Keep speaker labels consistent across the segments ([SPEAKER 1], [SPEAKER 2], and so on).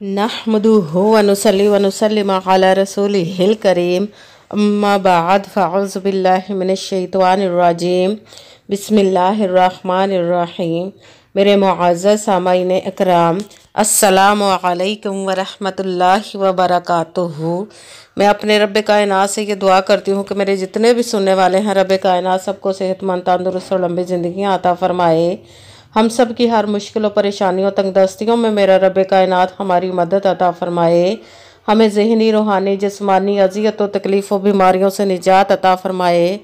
[SPEAKER 1] नहमदुहु व नुसल्ली व नुसल्लिम अला रसूलिहिल करीम अम्मा बाद फ़अऊज़ु बिल्लाहि मिनश शैतानिर रजीम बिस्मिल्लाहिर्रहमानिर रहीम। मेरे मुअज़्ज़ज़ सामाईन इकराम, अस्सलामु अलैकुम व रहमतुल्लाहि व बरकातुहू। मैं अपने रब कायनात से ये दुआ करती हूँ कि मेरे जितने भी सुनने वाले हैं, रब कायनात सबको सेहतमंद, तंदुरुस्त और लंबी ज़िंदगियाँ अता फ़रमाए। हम सब की हर मुश्किल और परेशानियों, तंगदस्तियों में मेरा रब कायनात हमारी मदद अता फ़रमाए। हमें ज़हनी, रूहानी, जिस्मानी अज़ियत और तकलीफ़ और बीमारियों से निजात अता फ़रमाए।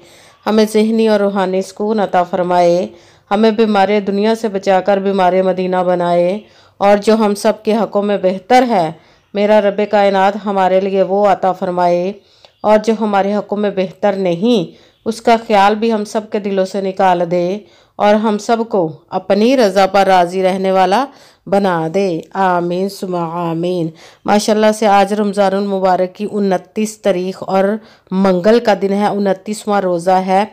[SPEAKER 1] हमें ज़हनी और रूहानी सुकून अता फ़रमाए। हमें बीमारी दुनिया से बचाकर बीमारी मदीना बनाए। और जो हम सब के हक़ों में बेहतर है, मेरा रब कायनात हमारे लिए वो अता फ़रमाए। और जो हमारे हक़ों में बेहतर नहीं, उसका ख्याल भी हम सब के दिलों से निकाल दे और हम सब को अपनी रज़ा पर राज़ी रहने वाला बना दे। आमीन सुमा आमीन। माशाल्लाह से आज रमज़ानुल मुबारक की 29 तारीख़ और मंगल का दिन है, 29वां रोज़ा है।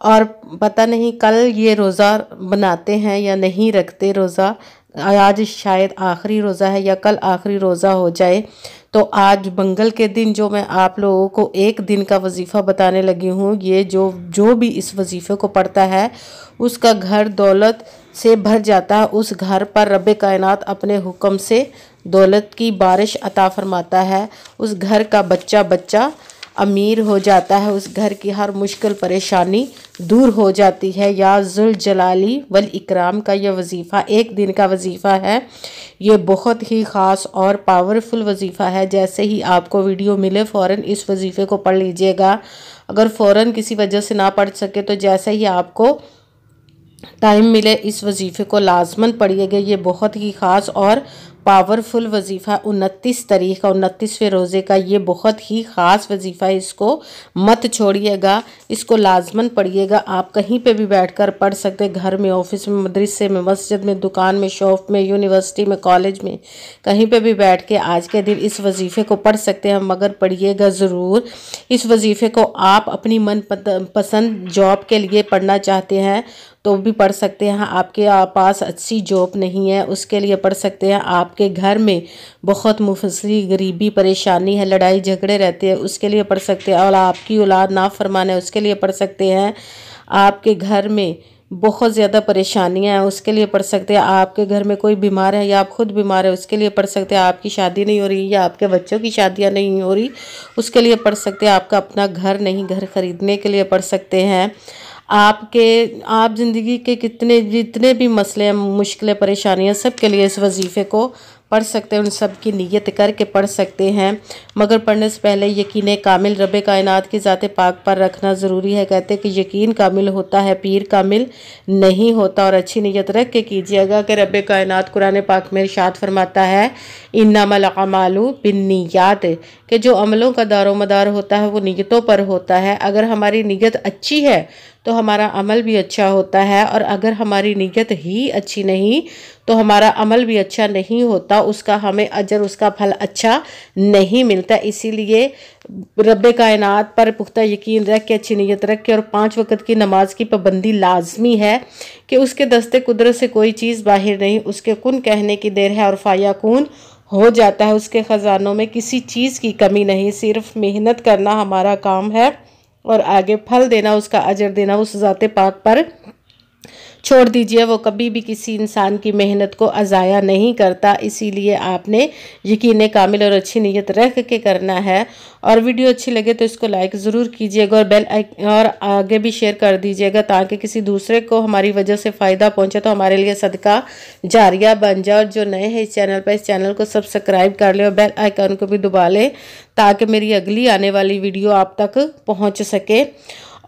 [SPEAKER 1] और पता नहीं कल ये रोज़ा बनाते हैं या नहीं रखते रोज़ा। आज शायद आखिरी रोज़ा है या कल आखिरी रोज़ा हो जाए। तो आज मंगल के दिन जो मैं आप लोगों को एक दिन का वजीफ़ा बताने लगी हूँ, ये जो भी इस वजीफ़े को पढ़ता है उसका घर दौलत से भर जाता है। उस घर पर रब कायनात अपने हुक्म से दौलत की बारिश अता फरमाता है। उस घर का बच्चा बच्चा अमीर हो जाता है। उस घर की हर मुश्किल परेशानी दूर हो जाती है। या जुल जलाली वल इकराम का यह वजीफ़ा एक दिन का वजीफ़ा है। ये बहुत ही ख़ास और पावरफुल वजीफ़ा है। जैसे ही आपको वीडियो मिले फ़ौरन इस वजीफ़े को पढ़ लीजिएगा। अगर फ़ौरन किसी वजह से ना पढ़ सके तो जैसे ही आपको टाइम मिले इस वजीफ़े को लाजमन पढ़िएगा। ये बहुत ही ख़ास और पावरफुल वजीफ़ा 29 तारीख़ का 29वें रोज़े का ये बहुत ही ख़ास वजीफ़ा है। इसको मत छोड़िएगा, इसको लाजमन पढ़िएगा। आप कहीं पे भी बैठकर पढ़ सकते हैं, घर में, ऑफिस में, मदरसे में, मस्जिद में, दुकान में, शॉप में, यूनिवर्सिटी में, कॉलेज में, कहीं पे भी बैठ के आज के दिन इस वजीफ़े को पढ़ सकते हैं। मगर पढ़िएगा ज़रूर। इस वजीफ़े को आप अपनी मन पसंद जॉब के लिए पढ़ना चाहते हैं तो भी पढ़ सकते हैं। आपके पास अच्छी जॉब नहीं है उसके लिए पढ़ सकते हैं। आपके घर में बहुत मुफस्सिली गरीबी परेशानी है, लड़ाई झगड़े रहते हैं, उसके लिए पढ़ सकते हैं। और आपकी औलाद नाफरमान है उसके लिए पढ़ सकते हैं। आपके घर में बहुत ज़्यादा परेशानियां हैं उसके लिए पढ़ सकते हैं। आपके घर में कोई बीमार है या आप खुद बीमार है उसके लिए पढ़ सकते हैं। आपकी शादी नहीं हो रही या आपके बच्चों की शादियां नहीं हो रही उसके लिए पढ़ सकते हैं। आपका अपना घर नहीं, घर ख़रीदने के लिए पढ़ सकते हैं। आप ज़िंदगी के जितने भी मसले, मुश्किलें, परेशानियां, सब के लिए इस वजीफ़े को पढ़ सकते हैं। उन सब की नीयत करके पढ़ सकते हैं। मगर पढ़ने से पहले यकीन कामिल रब कायनात की ज़ात पाक पर रखना ज़रूरी है। कहते हैं कि यकीन कामिल होता है, पीर कामिल नहीं होता। और अच्छी नीयत रख के कीजिएगा कि रब कायनात कुरान पाक में इरशाद फरमाता है, इन्नमल अमालु बिन्नियात, कि जो अमलों का दारोमदार होता है वो नीयतों पर होता है। अगर हमारी नीयत अच्छी है तो हमारा अमल भी अच्छा होता है, और अगर हमारी नीयत ही अच्छी नहीं तो हमारा अमल भी अच्छा नहीं होता, उसका हमें अजर, उसका फल अच्छा नहीं मिलता। इसीलिए रब कायनात पर पुख्ता यकीन रख के, अच्छी नीयत रख के और 5 वक्त की नमाज की पाबंदी लाजमी है कि उसके दस्ते कुदरत से कोई चीज़ बाहर नहीं, उसके कुन कहने की देर है और फायाकून हो जाता है। उसके ख़जानों में किसी चीज़ की कमी नहीं। सिर्फ मेहनत करना हमारा काम है और आगे फल देना, उसका अजर देना उस ज़ाते पाक पर छोड़ दीजिए। वो कभी भी किसी इंसान की मेहनत को अज़ाया नहीं करता। इसीलिए आपने यकीन कामिल और अच्छी नीयत रख के करना है। और वीडियो अच्छी लगे तो इसको लाइक ज़रूर कीजिएगा और आगे भी शेयर कर दीजिएगा ताकि किसी दूसरे को हमारी वजह से फ़ायदा पहुंचे तो हमारे लिए सदका जारिया बन जाए। और जो नए हैं इस चैनल पर, इस चैनल को सब्सक्राइब कर ले और बेल आइकन को भी दबा लें ताकि मेरी अगली आने वाली वीडियो आप तक पहुँच सके।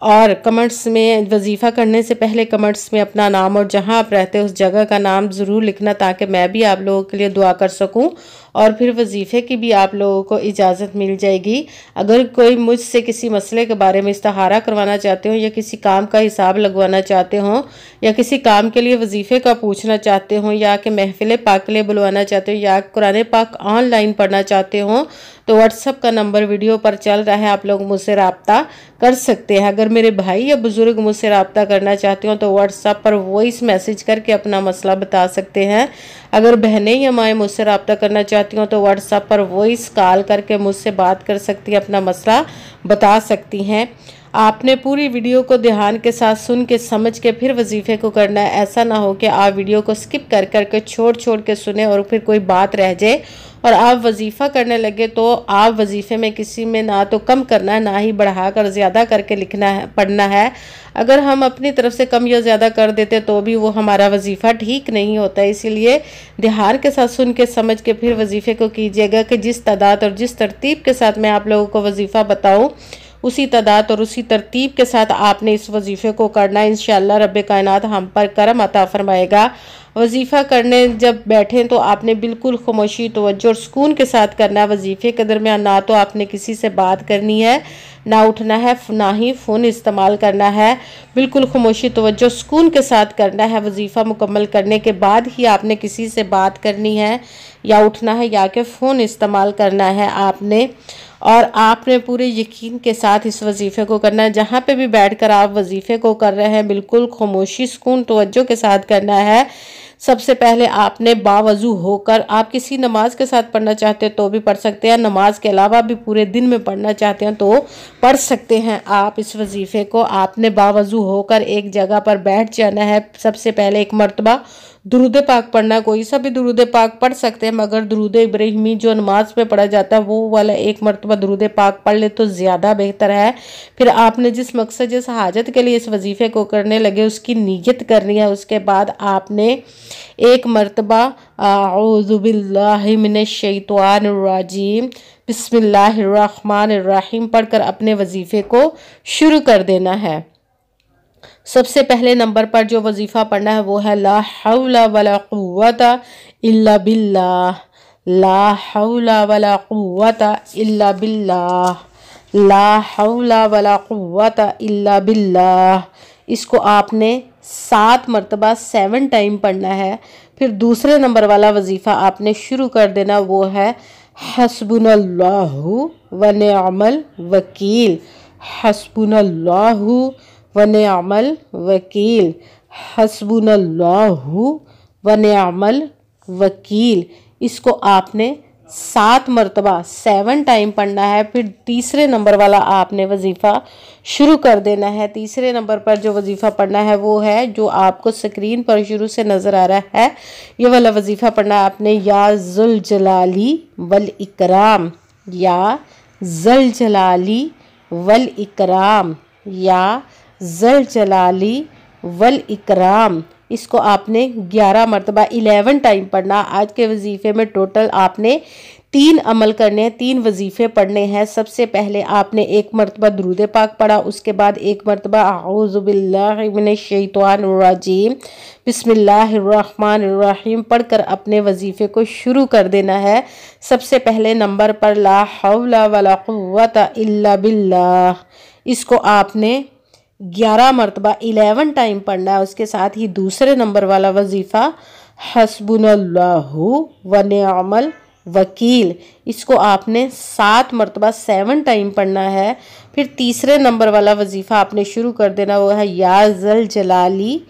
[SPEAKER 1] और कमेंट्स में वजीफ़ा करने से पहले कमेंट्स में अपना नाम और जहां आप रहते हैं उस जगह का नाम ज़रूर लिखना ताकि मैं भी आप लोगों के लिए दुआ कर सकूं। और फिर वजीफ़े की भी आप लोगों को इजाज़त मिल जाएगी। अगर कोई मुझसे किसी मसले के बारे में इस्तिखारा करवाना चाहते हो या किसी काम का हिसाब लगवाना चाहते हो या किसी काम के लिए वजीफ़े का पूछना चाहते हो या कि महफिल पाक के लिए बुलवाना चाहते हो या कुरान पाक ऑनलाइन पढ़ना चाहते हो तो व्हाट्सएप का नंबर वीडियो पर चल रहा है, आप लोग मुझसे रब्ता कर सकते हैं। अगर अगर मेरे भाई या बुज़ुर्ग मुझसे रब्ता करना चाहते हो तो व्हाट्सएप पर वॉइस मैसेज करके अपना मसला बता सकते हैं। अगर बहनें या माएँ मुझसे रब्ता करना चाहती हो तो व्हाट्सएप पर वॉइस कॉल करके मुझसे बात कर सकती हैं, अपना मसला बता सकती हैं। आपने पूरी वीडियो को ध्यान के साथ सुन के समझ के फिर वजीफ़े को करना है। ऐसा ना हो कि आप वीडियो को स्किप कर करके छोड़ के सुने और फिर कोई बात रह जाए और आप वजीफ़ा करने लगे तो आप वजीफ़े में किसी में ना तो कम करना है, ना ही बढ़ा कर ज़्यादा करके लिखना है, पढ़ना है। अगर हम अपनी तरफ से कम या ज़्यादा कर देते तो भी वो हमारा वजीफ़ा ठीक नहीं होता। इसीलिए ध्यान के साथ सुन के समझ के फिर वजीफ़े को कीजिएगा कि जिस तादाद और जिस तरतीब के साथ मैं आप लोगों को वजीफ़ा बताऊँ उसी तादाद और उसी तरतीब के साथ आपने इस वजीफ़े को करना है। इंशाअल्लाह रब्बे कायनात हम पर करम अता फरमाएगा। वजीफ़ा करने जब बैठें तो आपने बिल्कुल खामोशी, तवज्जो और सुकून के साथ करना है। वजीफ़े के दरमियान ना तो आपने किसी से बात करनी है, ना उठना है, ना ही फ़ोन इस्तेमाल करना है। बिल्कुल खामोशी, तवज्जो, सुकून के साथ करना है। वजीफ़ा मुकम्मल करने के बाद ही आपने किसी से बात करनी है या उठना है या कि फ़ोन इस्तेमाल करना है आपने। और आपने पूरे यकीन के साथ इस वजीफ़े को करना है। जहाँ पे भी बैठकर आप वजीफ़े को कर रहे हैं बिल्कुल खामोशी, सुकून, तवज्जो के साथ करना है। सबसे पहले आपने बावजू होकर, आप किसी नमाज के साथ पढ़ना चाहते हैं तो भी पढ़ सकते हैं, नमाज के अलावा भी पूरे दिन में पढ़ना चाहते हैं तो पढ़ सकते हैं। आप इस वजीफ़े को आपने बावजू होकर एक जगह पर बैठ जाना है। सबसे पहले एक मरतबा दुरूद पाक पढ़ना, कोई सा भी दुरूद पाक पढ़ सकते हैं, मगर दुरूद इब्राहिमी जो नमाज में पढ़ा जाता है वो वाला एक मरतबा दुरूद पाक पढ़ ले तो ज़्यादा बेहतर है। फिर आपने जिस मकसद, जिस हाजत के लिए इस वजीफ़े को करने लगे उसकी नीयत करनी है। उसके बाद आपने एक मरतबा आऊज़ु बिल्लाहि मिनश शैतानिर रजीम बिस्मिल्लाहिर रहमानिर रहीम पढ़कर अपने वजीफ़े को शुरू कर देना है। सबसे पहले नंबर पर जो वजीफ़ा पढ़ना है वो है ला हौला वला कुव्वता इल्ला बिल्लाह, ला हौला वला कुव्वता इल्ला बिल्लाह, ला हौला वला कुव्वता इल्ला बिल्लाह। इसको आपने 7 मरतबा 7 टाइम पढ़ना है। फिर दूसरे नंबर वाला वजीफ़ा आपने शुरू कर देना, वो है हस्बुनल्लाहु व निअमल वकील, हस्बुनल्लाहु व निअमल वकील, हस्बुनल्लाहु व निअमल वकील। इसको आपने 7 मरतबा 7 टाइम पढ़ना है। फिर तीसरे नंबर वाला आपने वजीफ़ा शुरू कर देना है। तीसरे नंबर पर जो वजीफ़ा पढ़ना है वो है जो आपको स्क्रीन पर शुरू से नज़र आ रहा है, ये वाला वजीफ़ा पढ़ना है आपने। या ज़ुल जलाली वल इकराम, या ज़ुल जलाली वल इकराम, या ज़ुल जलाली वल इकराम। इसको आपने 11 मरतबा 11 टाइम पढ़ना। आज के वजीफ़े में टोटल आपने 3 अमल करने हैं, 3 वजीफ़े पढ़ने हैं। सबसे पहले आपने एक मरतबा दुरूद पाक पढ़ा, उसके बाद एक मरतबा आऊज़ु बिल्लाहि मिनश शैतानिर रजीम बिस्मिल्लाहिर रहमानिर रहीम पढ़कर अपने वजीफ़े को शुरू कर देना है। सबसे पहले नंबर पर ला हौला वला कुव्वता इल्ला बिल्लाह, इसको आपने 11 मरतबा 11 टाइम पढ़ना है। उसके साथ ही दूसरे नंबर वाला वजीफ़ा हस्बुनल्लाहु व निअमल वकील, इसको आपने 7 मरतबा 7 टाइम पढ़ना है। फिर तीसरे नंबर वाला वजीफ़ा आपने शुरू कर देना, वो है या ज़ल जलाली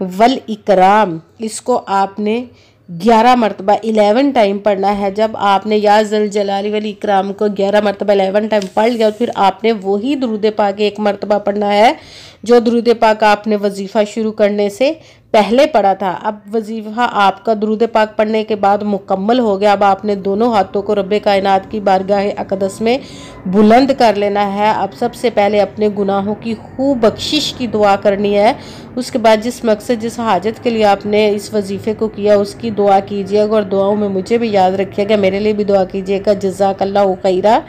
[SPEAKER 1] वल इकराम, इसको आपने 11 मरतबा 11 टाइम पढ़ना है। जब आपने या ज़ल जलाली वल इकराम को 11 मरतबा 11 टाइम पढ़ लिया फिर आपने वही दुरूद पाक एक मरतबा पढ़ना है जो दुरूद पाक आपने वजीफ़ा शुरू करने से पहले पढ़ा था। अब वजीफ़ा आपका दुरूद पाक पढ़ने के बाद मुकम्मल हो गया। अब आपने दोनों हाथों को रब्बे कायनात की बारगाह अक़दस में बुलंद कर लेना है। अब सबसे पहले अपने गुनाहों की खूब बख्शिश की दुआ करनी है। उसके बाद जिस मकसद, जिस हाजत के लिए आपने इस वजीफ़े को किया उसकी दुआ कीजिएगा और दुआओं में मुझे भी याद रखिएगा, मेरे लिए भी दुआ कीजिएगा। जज़ाकल्लाहु खैरा।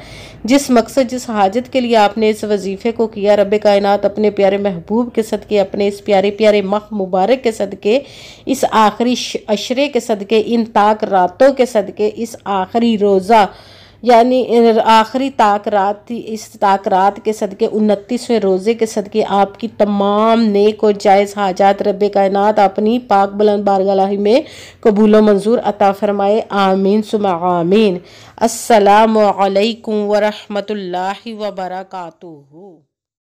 [SPEAKER 1] जिस मकसद, जिस हाजत के लिए आपने इस वजीफ़े को किया, रब्बे कायनात अपने प्यारे महबूब के सदके, अपने इस प्यारे प्यारे माह मुबारक के सदके, इस आखिरी अशरे के सदके, इन ताक रातों के सदके, इस आखिरी रोज़ा यानी आखिरी ताक रात थी, इस ताक रात के सदके 29वें रोज़े के सदके आपकी तमाम नेक और जायज़ हाजात रब्बे कायनात अपनी पाक बुलंद बारगाह में कबूल व मंजूर अता फरमाए। आमीन सुम्मा आमीन। अस्सलामु अलैकुम व रहमतुल्लाहि व बरकातुहू।